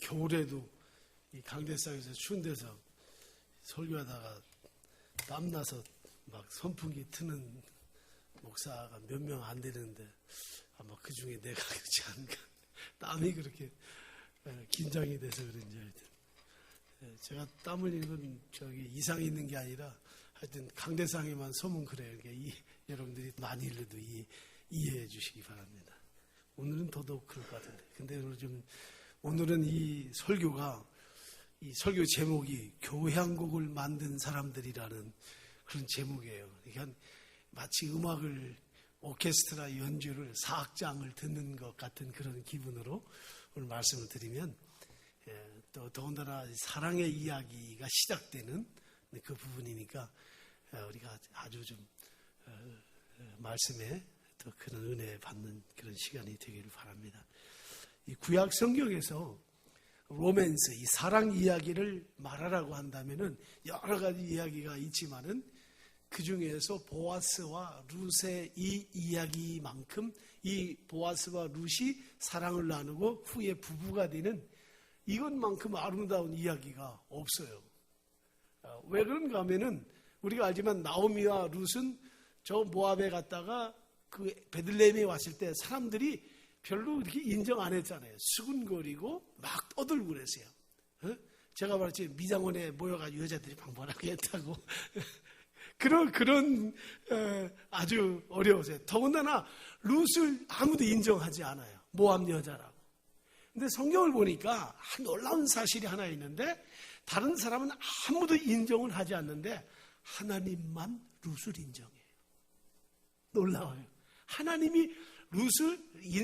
겨울에도 이 강대상에서 추운 데서 설교하다가 땀나서 막 선풍기 트는 목사가 몇 명 안 되는데 아마 그 중에 내가 그렇지 않은가. 땀이 그렇게 긴장이 돼서 그런지 하여튼 제가 땀 흘리는 건 이상이 있는 게 아니라 하여튼 강대상에만 서면 그래요. 그러니까 여러분들이 많이 흘려도 이해해 주시기 바랍니다. 오늘은 더더욱 그럴 것 같은데. 근데 오늘은 이 설교 제목이 교향곡을 만든 사람들이라는 그런 제목이에요. 그러니까 마치 음악을 오케스트라 연주를 사악장을 듣는 것 같은 그런 기분으로 오늘 말씀을 드리면 또 더군다나 사랑의 이야기가 시작되는 그 부분이니까 우리가 아주 좀 말씀에 더 큰 은혜 받는 그런 시간이 되기를 바랍니다. 이 구약 성경에서 로맨스, 이 사랑 이야기를 말하라고 한다면은 여러 가지 이야기가 있지만은 그 중에서 보아스와 룻의 이 이야기만큼 이 보아스와 룻이 사랑을 나누고 후에 부부가 되는 이것만큼 아름다운 이야기가 없어요. 왜 그런가 하면은 우리가 알지만 나오미와 룻은 저 모압에 갔다가 그 베들레헴에 왔을 때 사람들이 별로 이렇게 인정 안 했잖아요. 수군거리고 막 떠들고 그랬어요. 제가 말했지 미장원에 모여가지고 여자들이 방문하게 했다고. 그런 아주 어려우세요. 더군다나 룻을 아무도 인정하지 않아요. 모압 여자라고. 근데 성경을 보니까 놀라운 사실이 하나 있는데 다른 사람은 아무도 인정을 하지 않는데 하나님만 룻을 인정해요. 놀라워요. 하나님이 룻을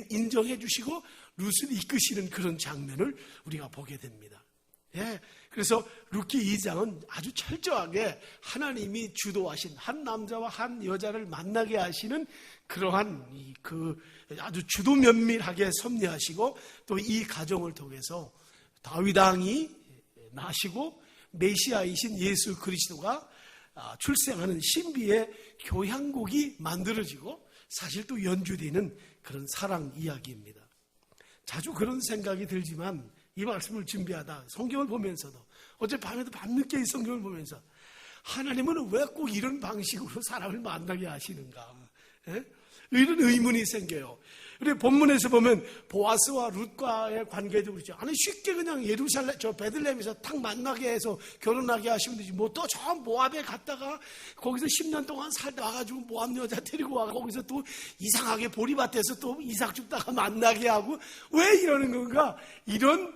인정해 주시고 룻을 이끄시는 그런 장면을 우리가 보게 됩니다. 예, 그래서 룻기 2장은 아주 철저하게 하나님이 주도하신 한 남자와 한 여자를 만나게 하시는 그러한 아주 주도 면밀하게 섭리하시고 또 이 가정을 통해서 다윗 왕이 나시고 메시아이신 예수 그리스도가 출생하는 신비의 교향곡이 만들어지고 사실 또 연주되는 그런 사랑 이야기입니다. 자주 그런 생각이 들지만 이 말씀을 준비하다 성경을 보면서도 어젯밤에도 밤늦게 이 성경을 보면서 하나님은 왜 꼭 이런 방식으로 사람을 만나게 하시는가? 이런 의문이 생겨요. 그리고 본문에서 보면 보아스와 룻과의 관계도 그렇죠. 아니 쉽게 그냥 베들레헴에서 탁 만나게 해서 결혼하게 하시면 되지. 뭐 또 저 모압에 갔다가 거기서 10년 동안 살다 와가지고 모압 여자 데리고 와 거기서 또 이상하게 보리밭에서 또 이삭 줍다가 만나게 하고 왜 이러는 건가? 이런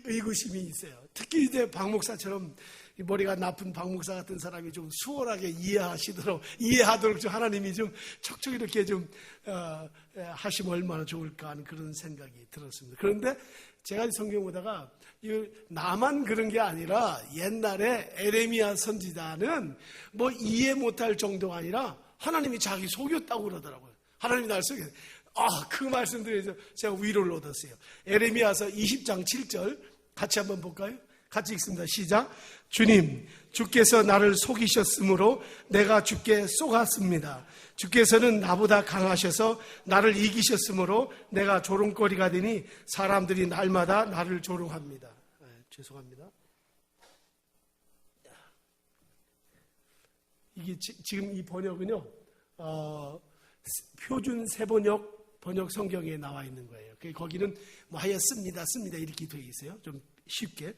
의구심이 있어요. 특히 이제 박 목사처럼 머리가 나쁜 박 목사 같은 사람이 좀 수월하게 이해하도록 좀 하나님이 좀 척척 이렇게 좀 하시면 얼마나 좋을까 하는 그런 생각이 들었습니다. 그런데 제가 성경 보다가 나만 그런 게 아니라 옛날에 에레미야 선지자는 뭐 이해 못할 정도가 아니라 하나님이 자기 속였다고 그러더라고요. 하나님이 날 속였어요. 그 말씀 들으면서 제가 위로를 얻었어요. 에레미야서 20장 7절 같이 한번 볼까요? 같이 읽습니다. 시작. 주님, 주께서 나를 속이셨으므로 내가 주께 속았습니다. 주께서는 나보다 강하셔서 나를 이기셨으므로 내가 조롱거리가 되니 사람들이 날마다 나를 조롱합니다. 죄송합니다. 이게 지금 이 번역은요, 표준 세번역 번역 성경에 나와 있는 거예요. 거기는 뭐 하여 씁니다 이렇게 되어 있어요. 좀 쉽게.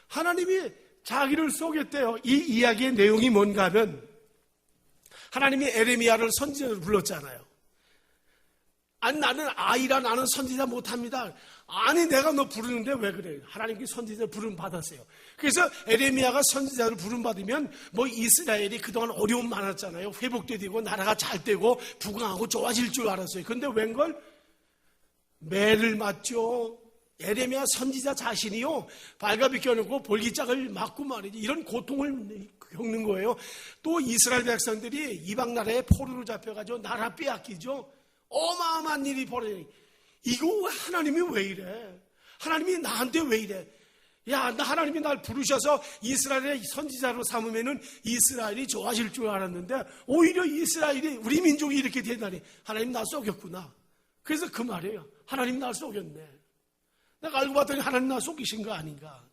하나님이 자기를 속였대요. 이 이야기의 내용이 뭔가 하면 하나님이 에레미야를 선지자로 불렀잖아요. 아니 나는 선지자 못합니다. 아니 내가 너 부르는데 왜 그래? 하나님께 선지자 부름 받았어요. 그래서 에레미야가 선지자로 부름 받으면 뭐 이스라엘이 그동안 어려움 많았잖아요. 회복되고 나라가 잘 되고 부강하고 좋아질 줄 알았어요. 그런데 웬걸? 매를 맞죠. 에레미야 선지자 자신이요 발가벗 껴놓고 볼기짝을 맞고 말이지 이런 고통을 겪는 거예요. 또 이스라엘 백성들이 이방 나라에 포로로 잡혀가지고 나라 빼앗기죠. 어마어마한 일이 벌어지니 이거 하나님이 왜 이래? 하나님이 나한테 왜 이래? 하나님이 날 부르셔서 이스라엘의 선지자로 삼으면은 이스라엘이 좋아질 줄 알았는데 오히려 우리 민족이 이렇게 되다니 하나님 날 속였구나. 그래서 그 말이에요. 하나님 날 속였네. 내가 알고 봤더니 하나님 나 속이신 거 아닌가.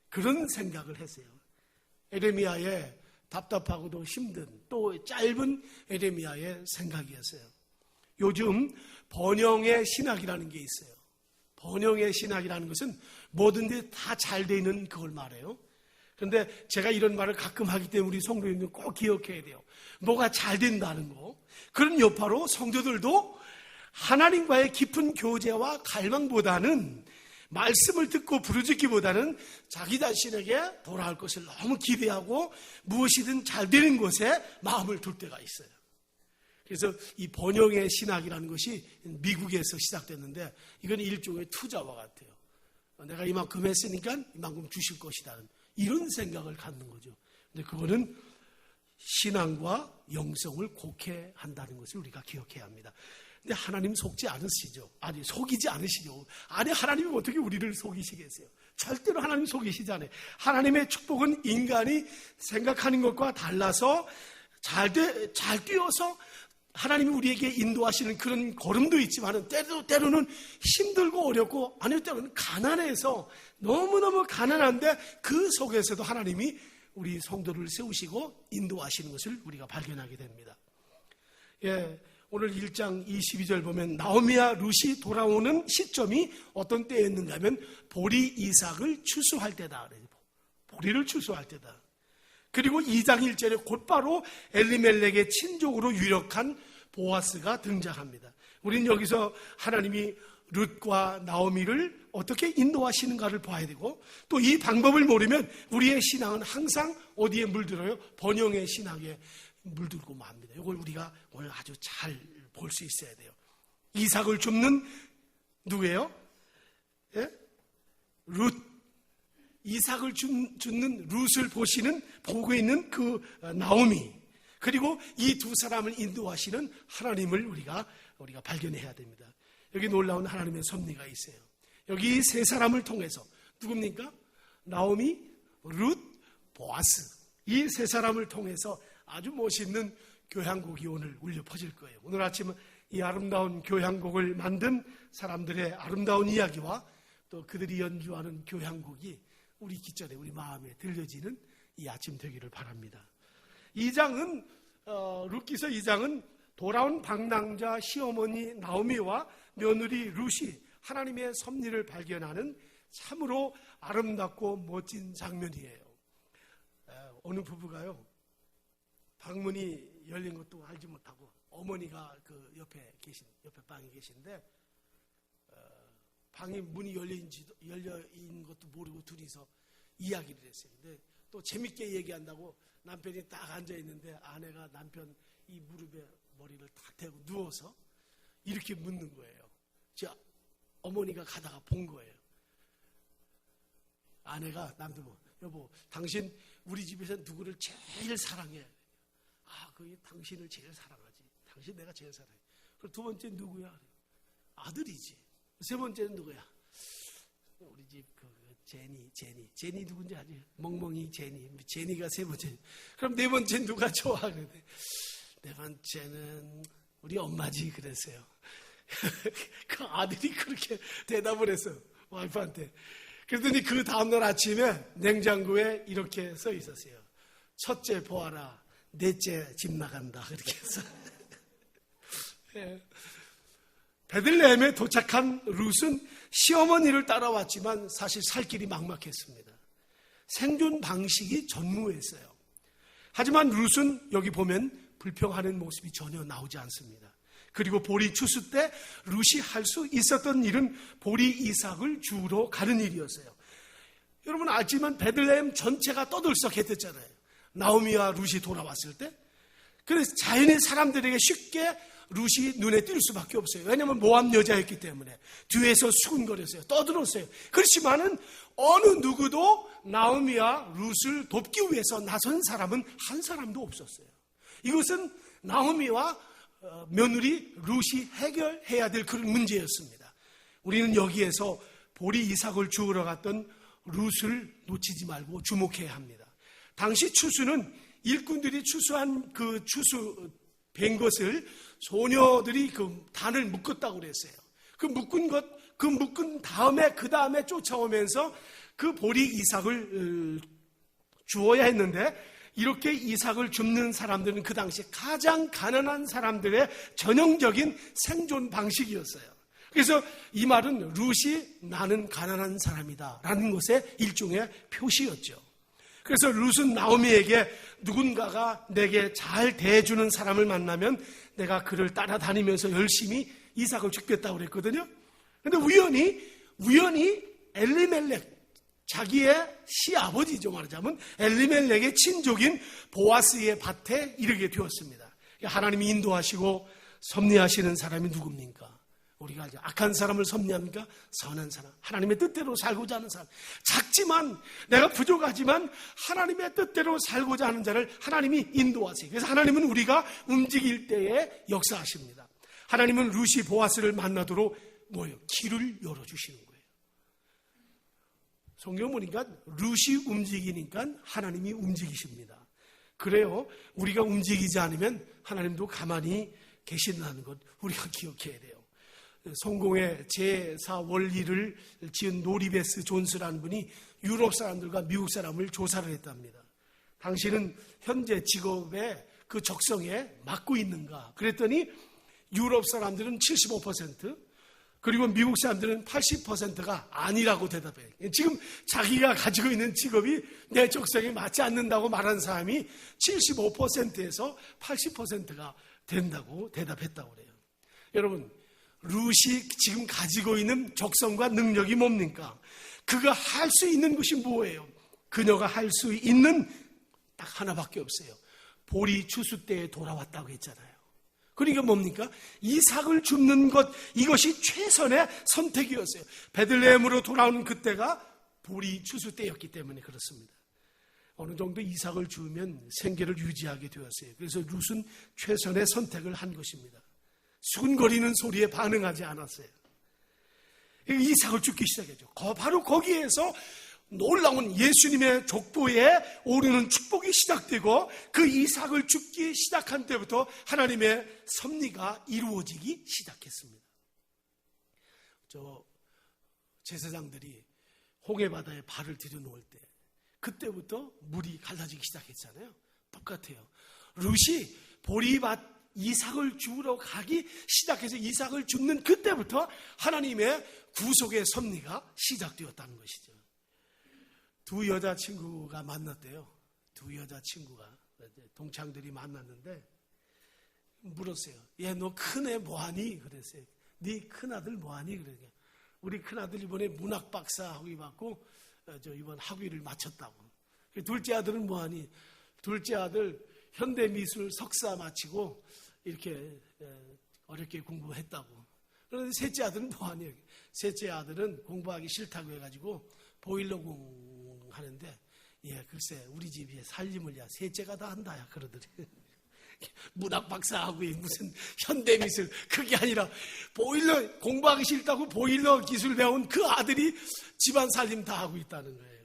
그런 생각을 했어요. 에레미야의 답답하고도 힘든 또 짧은 에레미야의 생각이었어요. 요즘 번영의 신학이라는 게 있어요. 번영의 신학이라는 것은 뭐든지 다 잘 되는 그걸 말해요. 그런데 제가 이런 말을 가끔 하기 때문에 우리 성도님들 꼭 기억해야 돼요. 뭐가 잘 된다는 거. 그런 여파로 성도들도 하나님과의 깊은 교제와 갈망보다는 말씀을 듣고 부르짖기보다는 자기 자신에게 돌아올 것을 너무 기대하고 무엇이든 잘 되는 곳에 마음을 둘 때가 있어요. 그래서 이 번영의 신학이라는 것이 미국에서 시작됐는데 이건 일종의 투자와 같아요. 내가 이만큼 했으니까 이만큼 주실 것이다는 이런 생각을 갖는 거죠. 근데 그거는 신앙과 영성을 곡해한다는 것을 우리가 기억해야 합니다. 근데 하나님 속지 않으시죠? 아니, 속이지 않으시죠? 아니, 하나님이 어떻게 우리를 속이시겠어요? 절대로 하나님 속이시지 않아요. 하나님의 축복은 인간이 생각하는 것과 달라서 잘 뛰어서 하나님이 우리에게 인도하시는 그런 걸음도 있지만 때로는 힘들고 어렵고 아니 때로는 가난해서 너무너무 가난한데 그 속에서도 하나님이 우리 성도를 세우시고 인도하시는 것을 우리가 발견하게 됩니다. 예, 오늘 1장 22절 보면 나오미와 룻이 돌아오는 시점이 어떤 때였는가 하면 보리 이삭을 추수할 때다. 보리를 추수할 때다. 그리고 2장 1절에 곧바로 엘리멜렉의 친족으로 유력한 보아스가 등장합니다. 우리는 여기서 하나님이 룻과 나오미를 어떻게 인도하시는가를 봐야 되고 또 이 방법을 모르면 우리의 신앙은 항상 어디에 물들어요? 번영의 신앙에 물들고 맙니다. 이걸 우리가 오늘 아주 잘 볼 수 있어야 돼요. 이삭을 줍는 누구예요? 예? 룻. 이삭을 줍는 룻을 보고 있는 그 나오미. 그리고 이 두 사람을 인도하시는 하나님을 우리가 발견해야 됩니다. 여기 놀라운 하나님의 섭리가 있어요. 여기 세 사람을 통해서 누굽니까? 나오미, 룻, 보아스. 이 세 사람을 통해서 아주 멋있는 교향곡이 오늘 울려 퍼질 거예요. 오늘 아침은 이 아름다운 교향곡을 만든 사람들의 아름다운 이야기와 또 그들이 연주하는 교향곡이 우리 기절에 우리 마음에 들려지는 이 아침 되기를 바랍니다. 2장은 룻기서 2장은 돌아온 방랑자 시어머니 나오미와 며느리 룻이 하나님의 섭리를 발견하는 참으로 아름답고 멋진 장면이에요. 어느 부부가요 방문이 열린 것도 알지 못하고 어머니가 그 옆에 방에 계신데 방이 문이 열려 있는 것도 모르고 둘이서 이야기를 했어요. 근데 또 재밌게 얘기한다고 남편이 딱 앉아 있는데 아내가 남편 이 무릎에 머리를 탁 대고 누워서 이렇게 묻는 거예요. 어머니가 가다가 본 거예요. 아내가 남편 여보, 당신 우리 집에서 누구를 제일 사랑해? 그게 당신을 제일 사랑하지. 당신 내가 제일 사랑해. 그럼 두 번째 누구야? 아들이지. 세 번째는 누구야? 우리 집 제니 누군지 아지? 멍멍이 제니가 세 번째. 그럼 네 번째 누가 좋아? 그래. 네 번째는 우리 엄마지 그랬어요. 그 아들이 그렇게 대답을 했어요. 와이프한테. 그랬더니 그 다음날 아침에 냉장고에 이렇게 써 있었어요. 첫째 보아라. 넷째 집 나간다. 그렇게 해서. 예. 베들레헴에 도착한 룻은 시어머니를 따라왔지만 사실 살 길이 막막했습니다. 생존 방식이 전무했어요. 하지만 룻은 여기 보면 불평하는 모습이 전혀 나오지 않습니다. 그리고 보리 추수 때 룻이 할 수 있었던 일은 보리 이삭을 주우러 가는 일이었어요. 여러분 알지만 베들레헴 전체가 떠들썩했댔잖아요. 나오미와 룻이 돌아왔을 때. 그래서 자연의 사람들에게 쉽게 룻이 눈에 띌 수밖에 없어요. 왜냐하면 모압 여자였기 때문에 뒤에서 수군거렸어요. 떠들었어요. 그렇지만은 어느 누구도 나오미와 룻을 돕기 위해서 나선 사람은 한 사람도 없었어요. 이것은 나오미와 며느리 룻이 해결해야 될 그런 문제였습니다. 우리는 여기에서 보리 이삭을 주우러 갔던 룻을 놓치지 말고 주목해야 합니다. 당시 추수는 일꾼들이 추수한 그 된 것을 소녀들이 그 단을 묶었다고 그랬어요. 그 묶은 것 그 묶은 다음에 그 다음에 쫓아오면서 그 보리 이삭을 주어야 했는데 이렇게 이삭을 줍는 사람들은 그 당시 가장 가난한 사람들의 전형적인 생존 방식이었어요. 그래서 이 말은 룻이 나는 가난한 사람이다 라는 것의 일종의 표시였죠. 그래서 룻은 나오미에게 누군가가 내게 잘 대해주는 사람을 만나면 내가 그를 따라다니면서 열심히 이삭을 죽겠다고 그랬거든요. 그런데 우연히 엘리멜렉, 자기의 시아버지죠, 말하자면 엘리멜렉의 친족인 보아스의 밭에 이르게 되었습니다. 하나님이 인도하시고 섭리하시는 사람이 누굽니까? 우리가 악한 사람을 섭리합니까? 선한 사람, 하나님의 뜻대로 살고자 하는 사람. 작지만 내가 부족하지만 하나님의 뜻대로 살고자 하는 자를 하나님이 인도하세요. 그래서 하나님은 우리가 움직일 때에 역사하십니다. 하나님은 룻이 보아스를 만나도록 길을 열어주시는 거예요. 성경 보니까 룻이 움직이니까 하나님이 움직이십니다. 그래요, 우리가 움직이지 않으면 하나님도 가만히 계신다는 것 우리가 기억해야 돼요. 성공의 제4 원리를 지은 노리베스 존스라는 분이 유럽 사람들과 미국 사람을 조사를 했답니다. 당신은 현재 직업의 그 적성에 맞고 있는가? 그랬더니 유럽 사람들은 75%, 그리고 미국 사람들은 80%가 아니라고 대답해요. 지금 자기가 가지고 있는 직업이 내 적성에 맞지 않는다고 말하는 사람이 75%에서 80%가 된다고 대답했다고 그래요. 여러분, 룻이 지금 가지고 있는 적성과 능력이 뭡니까? 그가 할 수 있는 것이 뭐예요? 그녀가 할 수 있는 딱 하나밖에 없어요. 보리 추수 때에 돌아왔다고 했잖아요. 그러니까 뭡니까? 이삭을 줍는 것, 이것이 최선의 선택이었어요. 베들레헴으로 돌아오는 그때가 보리 추수 때였기 때문에 그렇습니다. 어느 정도 이삭을 주면 생계를 유지하게 되었어요. 그래서 룻은 최선의 선택을 한 것입니다. 수근거리는 소리에 반응하지 않았어요. 이삭을 줍기 시작했죠. 바로 거기에서 놀라운 예수님의 족보에 오르는 축복이 시작되고 그 이삭을 줍기 시작한 때부터 하나님의 섭리가 이루어지기 시작했습니다. 제사장들이 홍해바다에 발을 들여놓을 때 그때부터 물이 갈라지기 시작했잖아요. 똑같아요. 룻이 보리밭 이삭을 주우러 가기 시작해서 이삭을 줍는 그때부터 하나님의 구속의 섭리가 시작되었다는 것이죠. 두 여자친구가 만났대요. 두 여자친구가 동창들이 만났는데 물었어요. 얘 너 큰애 뭐하니? 그랬어요. 네 큰아들 뭐하니? 그러니까 우리 큰아들 이번에 문학박사 학위 받고 이번 학위를 마쳤다고. 둘째 아들은 뭐하니? 둘째 아들 현대미술 석사 마치고 이렇게 어렵게 공부했다고. 그런데 셋째 아들은 뭐하니? 셋째 아들은 공부하기 싫다고 해가지고 보일러 공하는데 글쎄 우리 집에 살림을 셋째가 다 한다 그러더니 문학 박사하고 무슨 현대미술 그게 아니라 보일러 공부하기 싫다고 보일러 기술 배운 그 아들이 집안 살림 다 하고 있다는 거예요.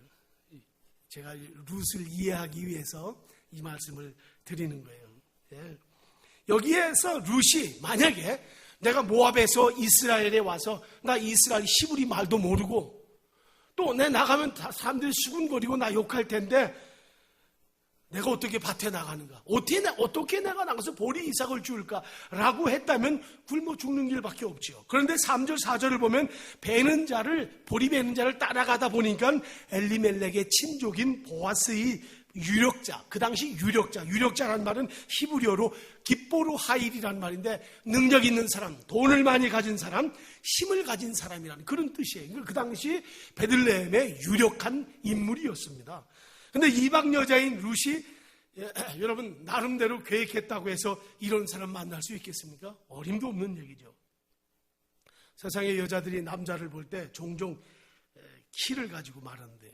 제가 룻을 이해하기 위해서 이 말씀을 드리는 거예요. 여기에서 룻이 만약에 내가 모압에서 이스라엘에 와서 나 이스라엘 히브리 말도 모르고 또 내 나가면 사람들이 수군거리고 나 욕할 텐데 내가 어떻게 밭에 나가는가? 어떻게 내가 나가서 보리 이삭을 줄까라고 했다면 굶어 죽는 길밖에 없죠. 그런데 3절 4절을 보면 보리 베는 자를 따라가다 보니까 엘리멜렉의 친족인 보아스의 유력자, 그 당시 유력자라는 말은 히브리어로 깁보르 하일이라는 말인데 능력 있는 사람, 돈을 많이 가진 사람, 힘을 가진 사람이라는 그런 뜻이에요. 그 당시 베들레헴의 유력한 인물이었습니다. 그런데 이방 여자인 룻이 여러분 나름대로 계획했다고 해서 이런 사람 만날 수 있겠습니까? 어림도 없는 얘기죠. 세상의 여자들이 남자를 볼 때 종종 키를 가지고 말하는데요.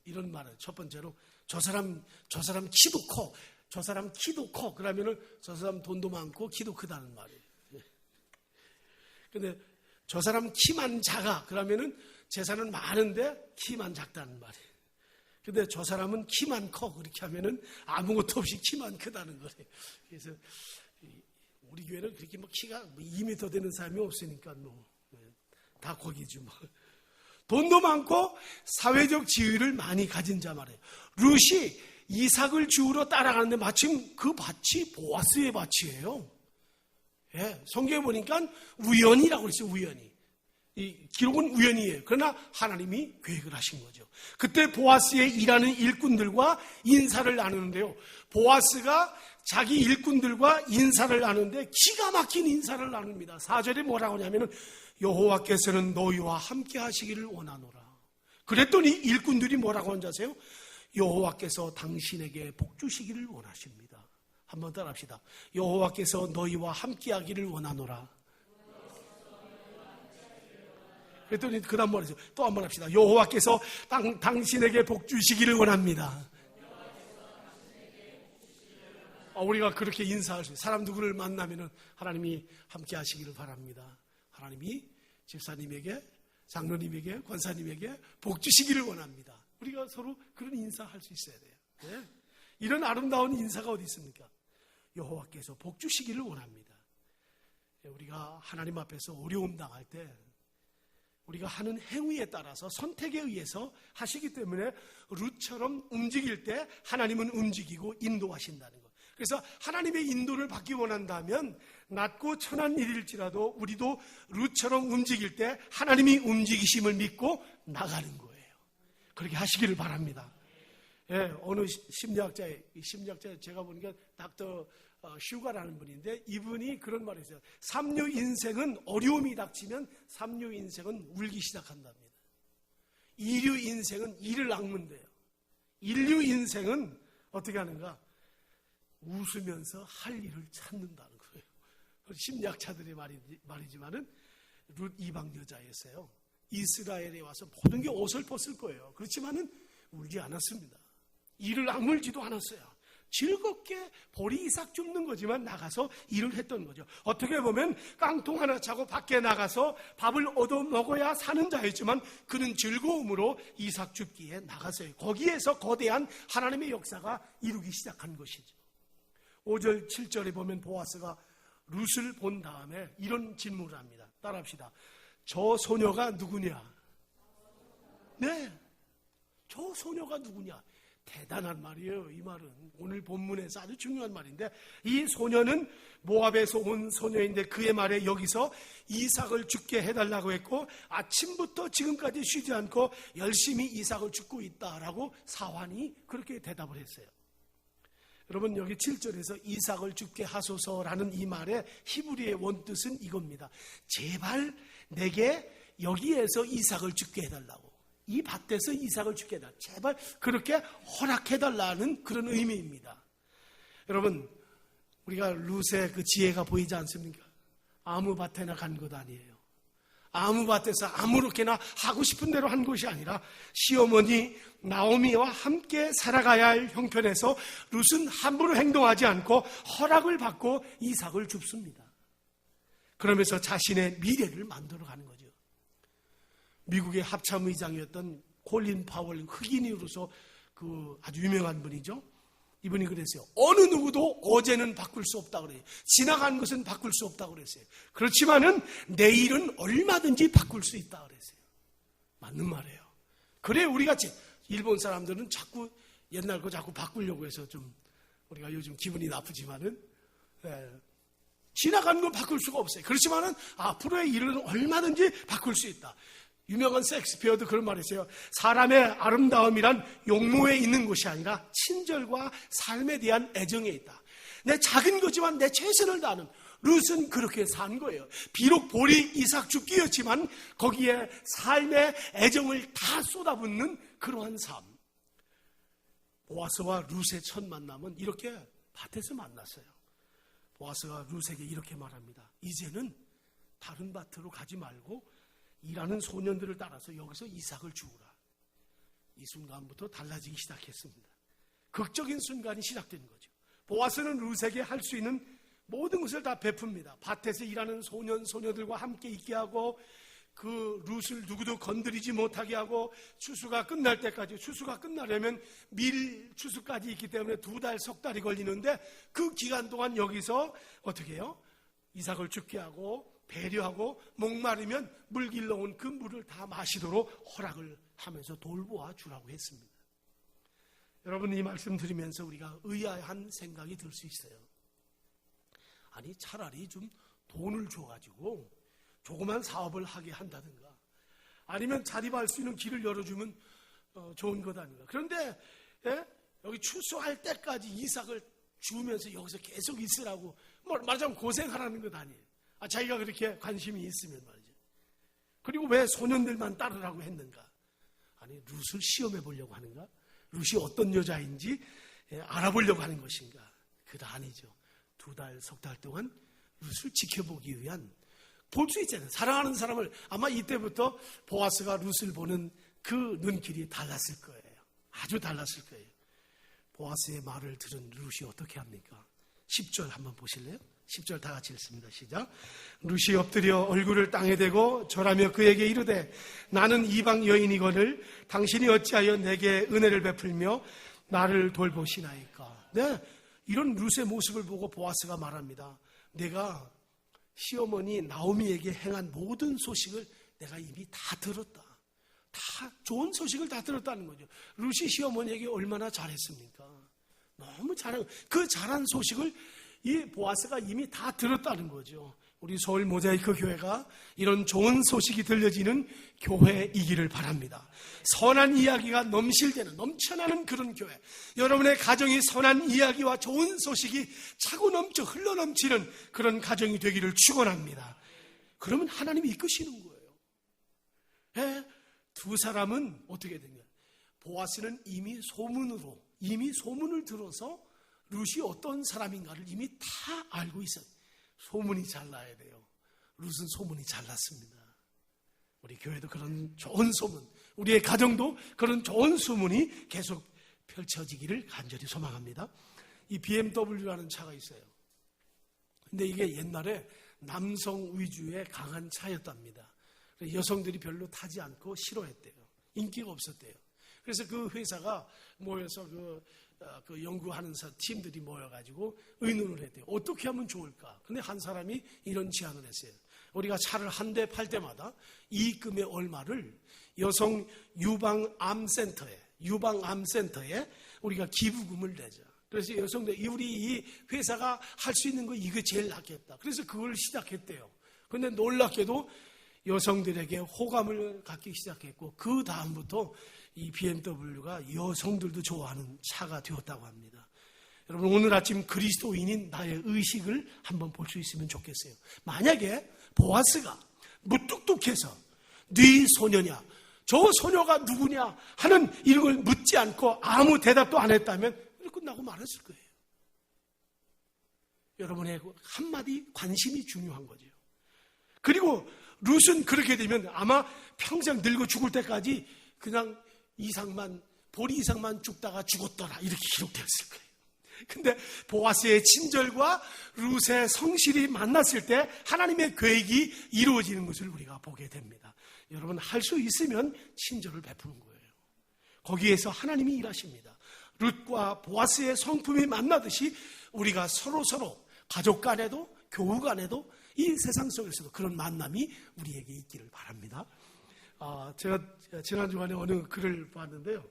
이런 말은 첫 번째로 저 사람 키도 커. 저 사람 키도 커. 그러면은 저 사람 돈도 많고 키도 크다는 말이에요. 근데 저 사람 키만 작아. 그러면은 재산은 많은데 키만 작다는 말이에요. 근데 저 사람은 키만 커. 그렇게 하면은 아무것도 없이 키만 크다는 거예요. 그래서 우리 교회는 그렇게 키가 2m 되는 사람이 없으니까 다 거기지 뭐. 돈도 많고 사회적 지위를 많이 가진 자 말이에요. 룻이 이삭을 주우러 따라가는데 마침 그 밭이 보아스의 밭이에요. 예, 성경에 보니까 우연이라고 그랬어요. 우연히. 이 기록은 우연이에요. 그러나 하나님이 계획을 하신 거죠. 그때 보아스의 일하는 일꾼들과 인사를 나누는데요. 보아스가 자기 일꾼들과 인사를 나누는데 기가 막힌 인사를 나눕니다. 4절에 뭐라고 하냐면은 여호와께서는 너희와 함께 하시기를 원하노라. 그랬더니 일꾼들이 뭐라고 하는지 아세요? 여호와께서 당신에게 복 주시기를 원하십니다. 한번 따라 합시다. 여호와께서 너희와 함께 하기를 원하노라. 그랬더니 그 다음 뭐라죠? 또 한번 합시다. 여호와께서 당신에게 복 주시기를 원합니다. 우리가 그렇게 인사할 수 있어요. 사람 누구를 만나면은 하나님이 함께 하시기를 바랍니다. 하나님이 집사님에게, 장로님에게, 권사님에게 복 주시기를 원합니다. 우리가 서로 그런 인사할 수 있어야 돼요. 네? 이런 아름다운 인사가 어디 있습니까? 여호와께서 복 주시기를 원합니다. 우리가 하나님 앞에서 어려움 당할 때 우리가 하는 행위에 따라서 선택에 의해서 하시기 때문에 룻처럼 움직일 때 하나님은 움직이고 인도하신다는 것. 그래서 하나님의 인도를 받기 원한다면 낮고 천한 일일지라도 우리도 룻처럼 움직일 때 하나님이 움직이심을 믿고 나가는 거예요. 그렇게 하시기를 바랍니다. 예, 어느 심리학자 제가 보니까 닥터 슈가라는 분인데 이분이 그런 말을 했어요. 삼류 인생은 어려움이 닥치면 삼류 인생은 울기 시작한답니다. 이류 인생은 이를 악문대요. 인류 인생은 어떻게 하는가? 웃으면서 할 일을 찾는다는 거예요. 심리학자들의 말이지만은 룻 이방 여자였어요. 이스라엘에 와서 모든 게 어설펐을 거예요. 그렇지만은 울지 않았습니다. 이를 악물지도 않았어요. 즐겁게 보리 이삭 줍는 거지만 나가서 일을 했던 거죠. 어떻게 보면 깡통 하나 차고 밖에 나가서 밥을 얻어 먹어야 사는 자였지만 그는 즐거움으로 이삭 줍기에 나갔어요. 거기에서 거대한 하나님의 역사가 이루기 시작한 것이죠. 5절 7절에 보면 보아스가 룻을 본 다음에 이런 질문을 합니다. 따라합시다. 저 소녀가 누구냐? 네, 저 소녀가 누구냐? 대단한 말이에요. 이 말은 오늘 본문에서 아주 중요한 말인데, 이 소녀는 모압에서 온 소녀인데 그의 말에 여기서 이삭을 죽게 해달라고 했고 아침부터 지금까지 쉬지 않고 열심히 이삭을 죽고 있다라고 사환이 그렇게 대답을 했어요. 여러분, 여기 7절에서 이삭을 죽게 하소서라는 이 말의 히브리의 원뜻은 이겁니다. 제발 내게 여기에서 이삭을 죽게 해달라고, 이 밭에서 이삭을 죽게 해달라, 제발 그렇게 허락해달라는 그런 의미입니다. 여러분, 우리가 룻의 그 지혜가 보이지 않습니까? 아무 밭에나 간 것 아니에요. 아무 밭에서 아무렇게나 하고 싶은 대로 한 것이 아니라 시어머니 나오미와 함께 살아가야 할 형편에서 룻은 함부로 행동하지 않고 허락을 받고 이삭을 줍습니다. 그러면서 자신의 미래를 만들어가는 거죠. 미국의 합참의장이었던 콜린 파월, 흑인으로서 그 아주 유명한 분이죠. 이분이 그랬어요. 어느 누구도 어제는 바꿀 수 없다고 그래요. 지나간 것은 바꿀 수 없다고 그랬어요. 그렇지만은 내일은 얼마든지 바꿀 수 있다고 그랬어요. 맞는 말이에요. 그래, 우리 같이 일본 사람들은 자꾸 옛날 거 자꾸 바꾸려고 해서 좀 우리가 요즘 기분이 나쁘지만은 지나간 건 바꿀 수가 없어요. 그렇지만은 앞으로의 일은 얼마든지 바꿀 수 있다. 유명한 셰익스피어도 그런 말을 했어요. 사람의 아름다움이란 용모에 있는 것이 아니라 친절과 삶에 대한 애정에 있다. 내 작은 거지만 내 최선을 다하는, 룻은 그렇게 산 거예요. 비록 보리 이삭 죽기였지만 거기에 삶의 애정을 다 쏟아붓는 그러한 삶. 보아스와 룻의 첫 만남은 이렇게 밭에서 만났어요. 보아스가 룻에게 이렇게 말합니다. 이제는 다른 밭으로 가지 말고 일하는 소년들을 따라서 여기서 이삭을 주우라. 이 순간부터 달라지기 시작했습니다. 극적인 순간이 시작된 거죠. 보아스는 룻에게 할 수 있는 모든 것을 다 베풉니다. 밭에서 일하는 소년들과 함께 있게 하고 그 룻을 누구도 건드리지 못하게 하고 추수가 끝날 때까지, 추수가 끝나려면 밀 추수까지 있기 때문에 2달, 석 달이 걸리는데 그 기간 동안 여기서 어떻게 해요? 이삭을 죽게 하고 배려하고 목마르면 물 길러온 그 물을 다 마시도록 허락을 하면서 돌보아 주라고 했습니다. 여러분, 이 말씀 들으면서 우리가 의아한 생각이 들 수 있어요. 아니, 차라리 좀 돈을 줘가지고 조그만 사업을 하게 한다든가, 아니면 자립할 수 있는 길을 열어주면 좋은 것 아닌가. 그런데 여기 출소할 때까지 이삭을 주면서 여기서 계속 있으라고, 말하자면 고생하라는 것 아니에요. 자기가 그렇게 관심이 있으면 말이죠. 그리고 왜 소년들만 따르라고 했는가? 아니, 룻을 시험해 보려고 하는가? 룻이 어떤 여자인지 알아보려고 하는 것인가? 그거 아니죠. 2달, 3달 동안 룻을 지켜보기 위한, 볼 수 있잖아요. 사랑하는 사람을, 아마 이때부터 보아스가 룻을 보는 그 눈길이 달랐을 거예요. 아주 달랐을 거예요. 보아스의 말을 들은 룻이 어떻게 합니까? 10절 한번 보실래요? 10절 다 같이 읽습니다. 시작. 룻이 엎드려 얼굴을 땅에 대고 절하며 그에게 이르되, 나는 이방 여인이거늘 당신이 어찌하여 내게 은혜를 베풀며 나를 돌보시나이까. 네, 이런 룻의 모습을 보고 보아스가 말합니다. 내가 시어머니 나오미에게 행한 모든 소식을 내가 이미 다 들었다. 다 좋은 소식을 다 들었다는 거죠. 룻이 시어머니에게 얼마나 잘했습니까? 너무 잘한, 그 잘한 소식을 이 보아스가 이미 다 들었다는 거죠. 우리 서울 모자이크 교회가 이런 좋은 소식이 들려지는 교회이기를 바랍니다. 선한 이야기가 넘실대는, 넘쳐나는 그런 교회, 여러분의 가정이 선한 이야기와 좋은 소식이 차고 넘쳐 흘러넘치는 그런 가정이 되기를 축원합니다. 그러면 하나님이 이끄시는 거예요. 두 사람은 어떻게 된가요? 보아스는 이미 소문을 들어서 룻이 어떤 사람인가를 이미 다 알고 있어요. 소문이 잘 나야 돼요. 룻은 소문이 잘 났습니다. 우리 교회도 그런 좋은 소문, 우리의 가정도 그런 좋은 소문이 계속 펼쳐지기를 간절히 소망합니다. 이 BMW라는 차가 있어요. 근데 이게 옛날에 남성 위주의 강한 차였답니다. 여성들이 별로 타지 않고 싫어했대요. 인기가 없었대요. 그래서 그 회사가 모여서 그 연구하는 팀들이 모여가지고 의논을 했대요. 어떻게 하면 좋을까? 근데 한 사람이 이런 제안을 했어요. 우리가 차를 한 대 팔 때마다 이익금의 얼마를 여성 유방암센터에 우리가 기부금을 내자. 그래서 여성들, 우리 이 회사가 할 수 있는 거 이거 제일 낫겠다. 그래서 그걸 시작했대요. 근데 놀랍게도 여성들에게 호감을 갖기 시작했고, 그 다음부터 이 BMW가 여성들도 좋아하는 차가 되었다고 합니다. 여러분, 오늘 아침 그리스도인인 나의 의식을 한번 볼 수 있으면 좋겠어요. 만약에 보아스가 무뚝뚝해서 네 소녀냐, 저 소녀가 누구냐 하는 이걸 묻지 않고 아무 대답도 안 했다면 끝나고 말았을 거예요. 여러분의 한마디 관심이 중요한 거죠. 그리고 룻은 그렇게 되면 아마 평생 늙어 죽을 때까지 그냥 보리 이상만 죽다가 죽었더라 이렇게 기록되었을 거예요. 근데 보아스의 친절과 룻의 성실이 만났을 때 하나님의 계획이 이루어지는 것을 우리가 보게 됩니다. 여러분, 할 수 있으면 친절을 베푸는 거예요. 거기에서 하나님이 일하십니다. 룻과 보아스의 성품이 만나듯이 우리가 서로 가족 간에도 교우 간에도 이 세상 속에서도 그런 만남이 우리에게 있기를 바랍니다. 제가 지난 주간에 어느 글을 봤는데요.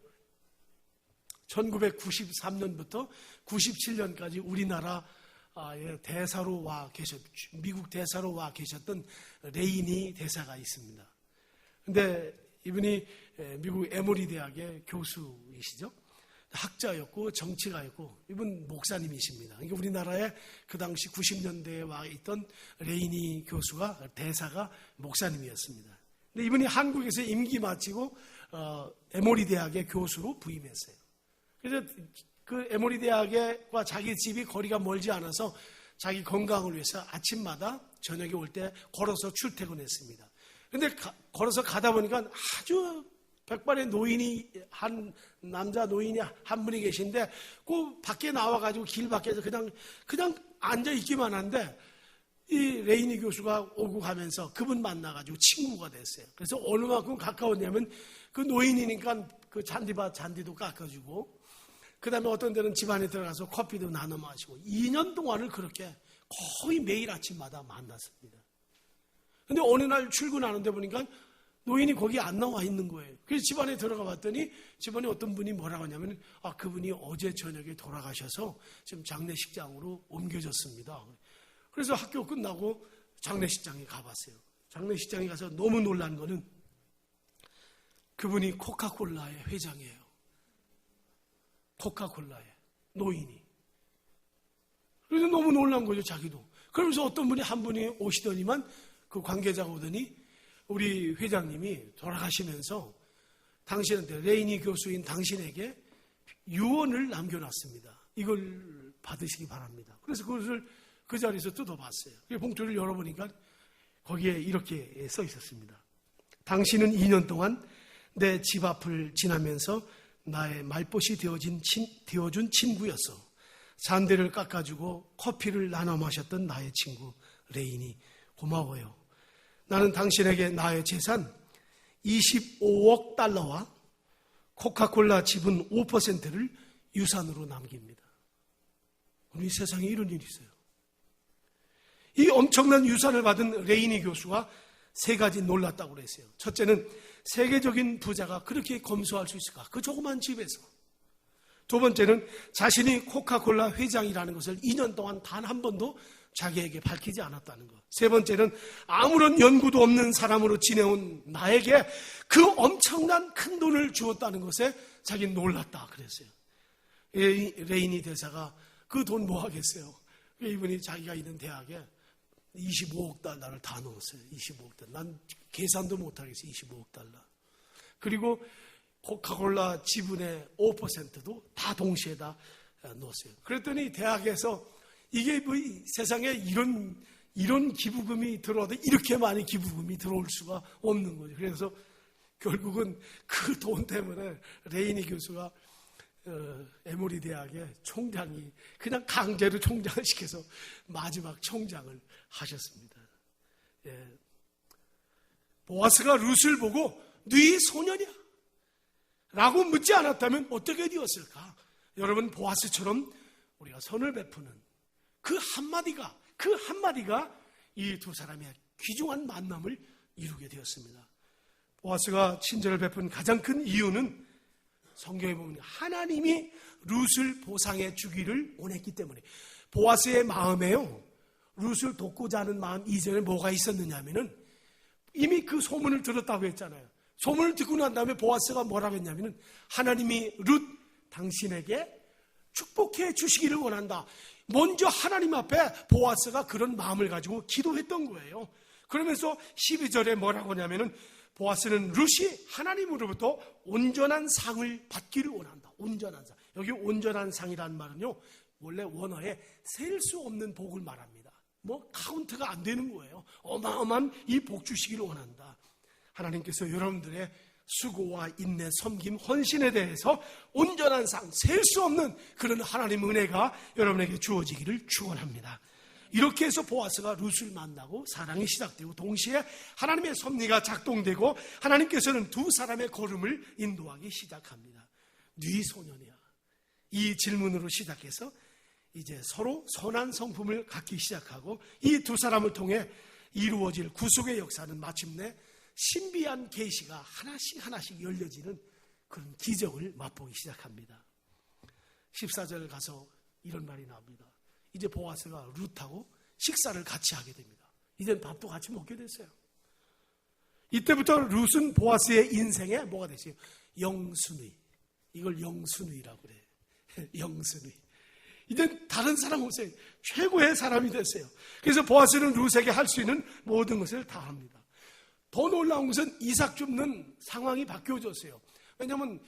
1993년부터 97년까지 우리나라의 대사로 미국 대사로 와 계셨던 레이니 대사가 있습니다. 근데 이분이 미국 에모리 대학의 교수이시죠. 학자였고 정치가였고, 이분 목사님이십니다. 그러니까 우리나라에 그 당시 90년대에 와 있던 레이니 교수가, 대사가 목사님이었습니다. 근데 이분이 한국에서 임기 마치고 에모리 대학의 교수로 부임했어요. 그래서 그 에모리 대학과 자기 집이 거리가 멀지 않아서 자기 건강을 위해서 아침마다 저녁에 올 때 걸어서 출퇴근했습니다. 근데 걸어서 가다 보니까 아주 백발의 남자 노인이 한 분이 계신데, 그 밖에 나와가지고 길 밖에서 그냥 앉아 있기만 한데, 이 레이니 교수가 오고 가면서 그분 만나가지고 친구가 됐어요. 그래서 어느 만큼 가까웠냐면, 그 노인이니까 그 잔디도 깎아주고, 그 다음에 어떤 데는 집 안에 들어가서 커피도 나눠 마시고, 2년 동안을 그렇게 거의 매일 아침마다 만났습니다. 근데 어느 날 출근하는데 보니까 노인이 거기 안 나와 있는 거예요. 그래서 집안에 들어가 봤더니 집안에 어떤 분이 뭐라고 하냐면 그분이 어제 저녁에 돌아가셔서 지금 장례식장으로 옮겨졌습니다. 그래서 학교 끝나고 장례식장에 가봤어요. 장례식장에 가서 너무 놀란 거는 그분이 코카콜라의 회장이에요. 코카콜라의 노인이. 그래서 너무 놀란 거죠, 자기도. 그러면서 어떤 분이 한 분이 오시더니만 그 관계자가 오더니 우리 회장님이 돌아가시면서 당신한테, 레이니 교수인 당신에게 유언을 남겨놨습니다. 이걸 받으시기 바랍니다. 그래서 그것을 그 자리에서 뜯어봤어요. 봉투를 열어보니까 거기에 이렇게 써 있었습니다. 당신은 2년 동안 내 집 앞을 지나면서 나의 말벗이 되어준 친구였어. 잔대를 깎아주고 커피를 나눠 마셨던 나의 친구 레인이 고마워요. 나는 당신에게 나의 재산 25억 달러와 코카콜라 지분 5%를 유산으로 남깁니다. 우리 세상에 이런 일이 있어요. 이 엄청난 유산을 받은 레이니 교수가 3가지 놀랐다고 그랬어요. 첫째는 세계적인 부자가 그렇게 검소할 수 있을까? 그 조그만 집에서. 두 번째는 자신이 코카콜라 회장이라는 것을 2년 동안 단 한 번도 자기에게 밝히지 않았다는 것. 세 번째는 아무런 연구도 없는 사람으로 지내온 나에게 그 엄청난 큰 돈을 주었다는 것에 자기는 놀랐다 그랬어요. 레이니 대사가 그 돈 뭐 하겠어요? 이분이 자기가 있는 대학에 25억 달러를 다 넣었어요. 25억 달러. 난 계산도 못하겠어요. 25억 달러. 그리고 코카콜라 지분의 5%도 다 동시에 다 넣었어요. 그랬더니 대학에서 이게 뭐 세상에 이런 기부금이 들어와도 이렇게 많이 기부금이 들어올 수가 없는 거죠. 그래서 결국은 그 돈 때문에 레이니 교수가 에모리 대학의 총장이 그냥 강제로 총장을 시켜서 마지막 총장을 하셨습니다. 예. 보아스가 룻을 보고 네 소년이야 라고 묻지 않았다면 어떻게 되었을까? 여러분, 보아스처럼 우리가 선을 베푸는 그 한마디가 이 두 사람의 귀중한 만남을 이루게 되었습니다. 보아스가 친절을 베푼 가장 큰 이유는 성경에 보면 하나님이 룻을 보상해 주기를 원했기 때문에. 보아스의 마음에요, 룻을 돕고자 하는 마음 이전에 뭐가 있었느냐면은 이미 그 소문을 들었다고 했잖아요. 소문을 듣고 난 다음에 보아스가 뭐라고 했냐면은 하나님이 룻 당신에게 축복해 주시기를 원한다. 먼저 하나님 앞에 보아스가 그런 마음을 가지고 기도했던 거예요. 그러면서 12절에 뭐라고 하냐면은 보아스는 룻이 하나님으로부터 온전한 상을 받기를 원한다. 온전한 상. 여기 온전한 상이라는 말은요, 원래 원어에 셀 수 없는 복을 말합니다. 뭐 카운트가 안 되는 거예요. 어마어마한 이 복 주시기를 원한다. 하나님께서 여러분들의 수고와 인내, 섬김, 헌신에 대해서 온전한 상, 셀 수 없는 그런 하나님 은혜가 여러분에게 주어지기를 축원합니다. 이렇게 해서 보아스가 룻을 만나고 사랑이 시작되고 동시에 하나님의 섭리가 작동되고 하나님께서는 두 사람의 걸음을 인도하기 시작합니다. 네 소년이야. 이 질문으로 시작해서 이제 서로 선한 성품을 갖기 시작하고 이 두 사람을 통해 이루어질 구속의 역사는 마침내 신비한 계시가 하나씩 열려지는 그런 기적을 맛보기 시작합니다. 14절 가서 이런 말이 나옵니다. 이제 보아스가 룻하고 식사를 같이 하게 됩니다. 이젠 밥도 같이 먹게 됐어요. 이때부터 룻은 보아스의 인생에 뭐가 됐어요? 영순위. 이걸 영순위라고 그래요. 영순위. 이젠 다른 사람 없어요. 최고의 사람이 됐어요. 그래서 보아스는 룻에게 할 수 있는 모든 것을 다 합니다. 더 놀라운 것은 이삭 줍는 상황이 바뀌어졌어요. 왜냐하면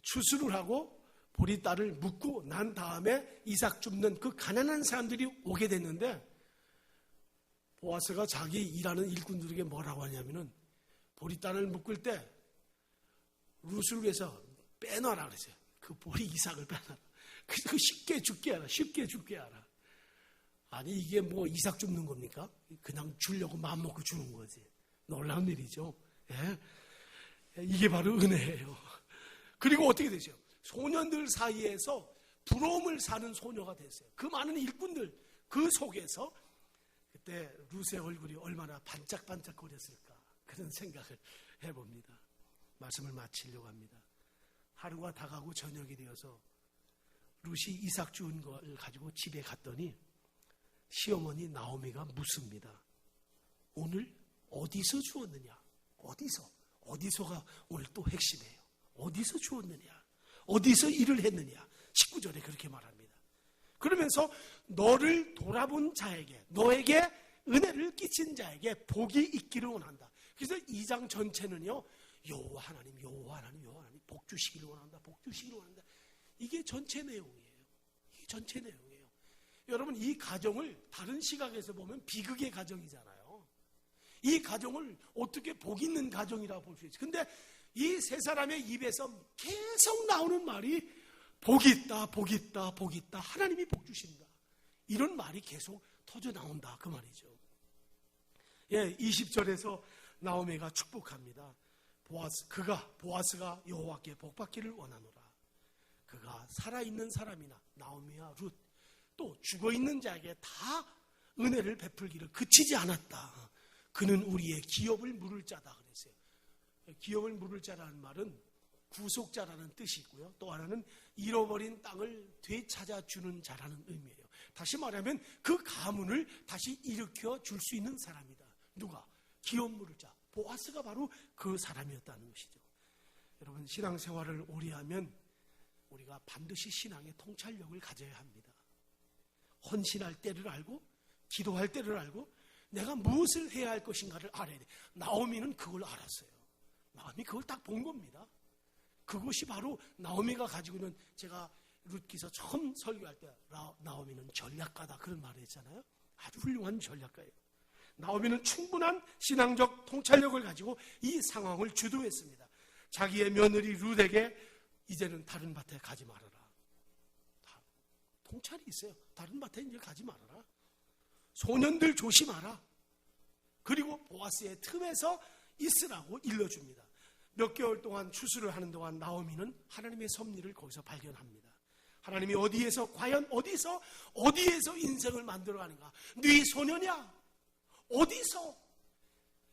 추수를 하고 보리딸을 묶고 난 다음에 이삭 줍는 그 가난한 사람들이 오게 됐는데 보아스가 자기 일하는 일꾼들에게 뭐라고 하냐면은 보리딸을 묶을 때 룻을 위해서 빼놔라 그랬어요. 그 보리 이삭을 빼놔라. 그래서 쉽게 죽게 하라. 아니 이게 뭐 이삭 줍는 겁니까? 그냥 주려고 마음 먹고 주는 거지. 놀라운 일이죠. 예? 이게 바로 은혜예요. 그리고 어떻게 되죠? 소년들 사이에서 부러움을 사는 소녀가 됐어요. 그 많은 일꾼들 그 속에서 그때 룻의 얼굴이 얼마나 반짝반짝거렸을까 그런 생각을 해봅니다. 말씀을 마치려고 합니다. 하루가 다가고 저녁이 되어서 룻이 이삭 주운 걸 가지고 집에 갔더니 시어머니 나오미가 묻습니다. 오늘 어디서 주웠느냐? 어디서가 오늘 또 핵심이에요. 어디서 주웠느냐? 어디서 일을 했느냐? 19절에 그렇게 말합니다. 그러면서 너를 돌아본 자에게, 너에게 은혜를 끼친 자에게 복이 있기를 원한다. 그래서 2장 전체는요, 여호와 하나님 복 주시기를 원한다. 이게 전체 내용이에요. 여러분, 이 가정을 다른 시각에서 보면 비극의 가정이잖아요. 이 가정을 어떻게 복 있는 가정이라고 볼 수 있어요. 근데 이 세 사람의 입에서 계속 나오는 말이 복이 있다. 하나님이 복 주신다. 이런 말이 계속 터져 나온다. 그 말이죠. 20절에서 나오미가 축복합니다. 보아스가 여호와께 복받기를 원하노라. 그가 살아있는 사람이나 나오미와 룻 또 죽어있는 자에게 다 은혜를 베풀기를 그치지 않았다. 그는 우리의 기업을 물을 자다 그랬어요. 기업을 물을 자라는 말은 구속자라는 뜻이 있고요. 또 하나는 잃어버린 땅을 되찾아주는 자라는 의미예요. 다시 말하면 그 가문을 다시 일으켜 줄 수 있는 사람이다. 누가? 기업 물을 자. 보아스가 바로 그 사람이었다는 것이죠. 여러분, 신앙생활을 오래 하면 우리가 반드시 신앙의 통찰력을 가져야 합니다. 헌신할 때를 알고 기도할 때를 알고 내가 무엇을 해야 할 것인가를 알아야 돼. 나오미는 그걸 알았어요. 나오미 그걸 딱 본 겁니다. 그것이 바로 나오미가 가지고 있는, 제가 룻기서 처음 설교할 때 나오미는 전략가다 그런 말을 했잖아요. 아주 훌륭한 전략가예요. 나오미는 충분한 신앙적 통찰력을 가지고 이 상황을 주도했습니다. 자기의 며느리 룻에게 이제는 다른 밭에 가지 말아라. 통찰이 있어요. 다른 밭에 이제 가지 말아라. 소년들 조심하라. 그리고 보아스의 틈에서 있으라고 일러줍니다. 몇 개월 동안 추수를 하는 동안 나오미는 하나님의 섭리를 거기서 발견합니다. 하나님이 과연 어디에서 인생을 만들어가는가? 네 소년이야. 어디서?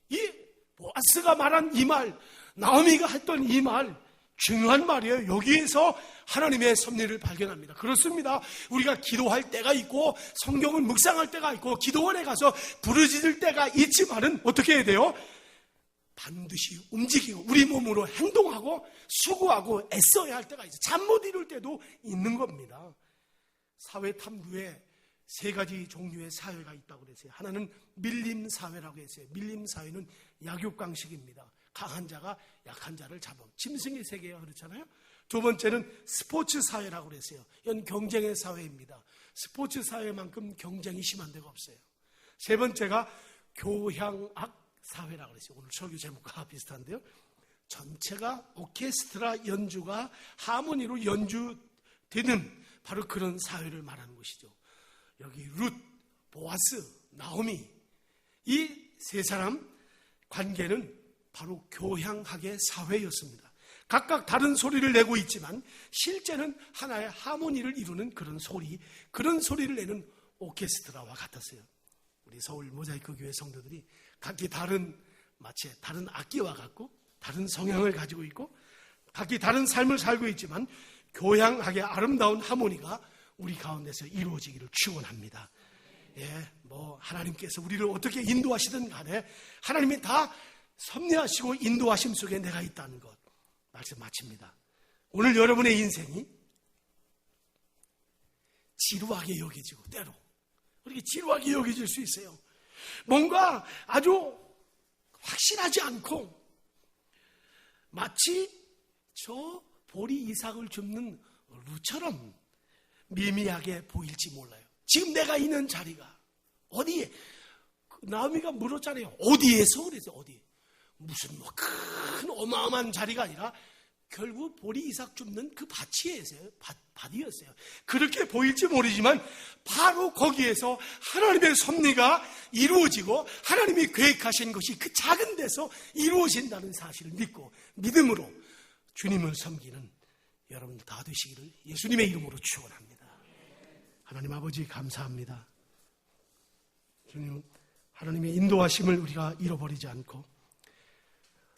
이 보아스가 말한 이 말, 나오미가 했던 이 말, 중요한 말이에요. 여기에서 하나님의 섭리를 발견합니다. 그렇습니다. 우리가 기도할 때가 있고 성경을 묵상할 때가 있고 기도원에 가서 부르짖을 때가 있지만은 어떻게 해야 돼요? 반드시 움직이고 우리 몸으로 행동하고 수고하고 애써야 할 때가 있어요. 잠 못 이룰 때도 있는 겁니다. 사회 탐구에 3가지 종류의 사회가 있다고 그랬어요. 하나는 밀림 사회라고 했어요. 밀림 사회는 약육강식입니다. 강한 자가 약한 자를 잡아. 짐승의 세계가 그렇잖아요. 두 번째는 스포츠 사회라고 그랬어요. 이건 경쟁의 사회입니다. 스포츠 사회만큼 경쟁이 심한 데가 없어요. 세 번째가 교향악 사회라고 그랬어요. 오늘 설교 제목과 비슷한데요. 전체가 오케스트라 연주가 하모니로 연주되는 바로 그런 사회를 말하는 것이죠. 여기 룻, 보아스, 나오미 이 세 사람 관계는 바로 교향학의 사회였습니다. 각각 다른 소리를 내고 있지만 실제는 하나의 하모니를 이루는 그런 소리를 내는 오케스트라와 같았어요. 우리 서울 모자이크 교회 성도들이 각기 마치 다른 악기와 같고 다른 성향을 가지고 있고 각기 다른 삶을 살고 있지만 교향학의 아름다운 하모니가 우리 가운데서 이루어지기를 축원합니다. 하나님께서 우리를 어떻게 인도하시든 간에 하나님이 다 섭리하시고 인도하심 속에 내가 있다는 것 말씀 마칩니다. 오늘 여러분의 인생이 지루하게 여겨지고 때로 그렇게 지루하게 여겨질 수 있어요. 뭔가 아주 확실하지 않고 마치 저 보리 이삭을 줍는 룻처럼 미미하게 보일지 몰라요. 지금 내가 있는 자리가 어디에? 나오미가 물었잖아요. 어디에서? 그래서 어디? 무슨 큰 어마어마한 자리가 아니라 결국 보리 이삭 줍는 그 밭이었어요. 그렇게 보일지 모르지만 바로 거기에서 하나님의 섭리가 이루어지고 하나님이 계획하신 것이 그 작은 데서 이루어진다는 사실을 믿고 믿음으로 주님을 섬기는 여러분들 다 되시기를 예수님의 이름으로 축원합니다. 하나님 아버지 감사합니다. 주님, 하나님의 인도하심을 우리가 잃어버리지 않고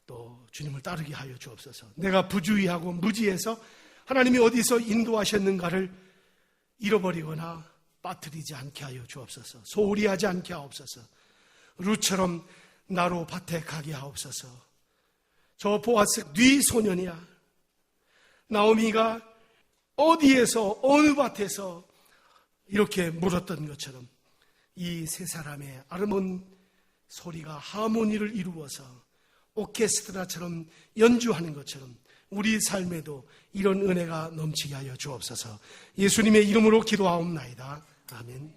또 주님을 따르게 하여 주옵소서. 내가 부주의하고 무지해서 하나님이 어디서 인도하셨는가를 잃어버리거나 빠뜨리지 않게 하여 주옵소서. 소홀히 하지 않게 하옵소서. 룻처럼 나로 밭에 가게 하옵소서. 저 보아스 네 소년이야. 나오미가 어디에서 어느 밭에서 이렇게 물었던 것처럼 이 세 사람의 아름다운 소리가 하모니를 이루어서 오케스트라처럼 연주하는 것처럼 우리 삶에도 이런 은혜가 넘치게 하여 주옵소서. 예수님의 이름으로 기도하옵나이다. 아멘.